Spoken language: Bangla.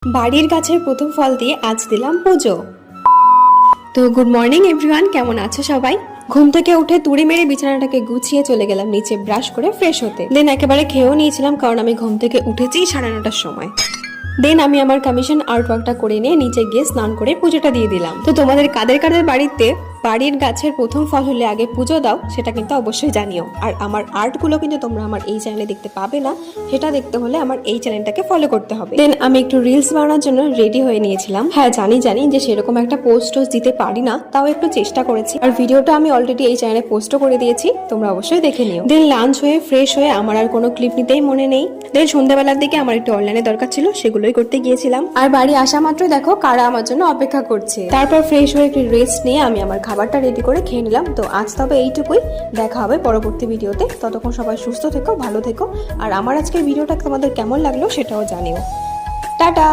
বাড়ির গাছের প্রথম ফল দিয়ে আজ দিলাম পুজো। তো গুড মর্নিং এভরিওয়ান, কেমন আছো সবাই? ঘুম থেকে উঠে তুড়ি মেরে বিছানাটাকে গুছিয়ে চলে গেলাম নিচে ব্রাশ করে ফ্রেশ হতে। দেন একেবারে খেয়েও নিয়েছিলাম, কারণ আমি ঘুম থেকে উঠেছি 9:30টার সময়। দেন আমি আমার কমিশন আর্ট ওয়ার্কটা করে নিয়ে নিচে গিয়ে স্নান করে পুজোটা দিয়ে দিলাম। তো তোমাদের কাদের কাদের বাড়িতে বাড়ির গাছের প্রথম ফল হলে আগে পুজো দাও, সেটা কিন্তু অবশ্যই জানিও। আর আমার আর্টগুলো কিন্তু তোমরা আমার এই চ্যানেলে দেখতে পাবে না, সেটা দেখতে হলে আমার এই চ্যানেলটাকে ফলো করতে হবে। দেন আমি একটু রিলস বানানোর জন্য রেডি হয়ে নিয়েছিলাম। হ্যাঁ জানি যে সেরকম একটা পোস্ট দিতে পারি না, তাও একটু চেষ্টা করেছি। আর ভিডিওটা আমি অলরেডি এই চ্যানেলে পোস্টও করে দিয়েছি, তোমরা অবশ্যই দেখে নিও। দেন লাঞ্চ হয়ে ফ্রেশ হয়ে আমার আর কোনো ক্লিপ নিতেই মনে নেই। দেন সন্ধ্যাবেলার দিকে আমার একটু অনলাইনে দরকার ছিল, সেগুলোই করতে গিয়েছিলাম। আর বাড়ি আসা মাত্রই দেখো কারা আমার জন্য অপেক্ষা করছে। তারপর ফ্রেশ হয়ে একটু রেস্ট নিয়ে আমি আমার খাবারটা রেডি করে খেয়ে নিলাম। তো আজ তবে এইটুকুই, দেখা হবে পরবর্তী ভিডিওতে। ততক্ষণ সবাই সুস্থ থেকো, ভালো থেকো। আর আমার আজকের ভিডিওটা তোমাদের কেমন লাগলো সেটাও জানিও। টাটা।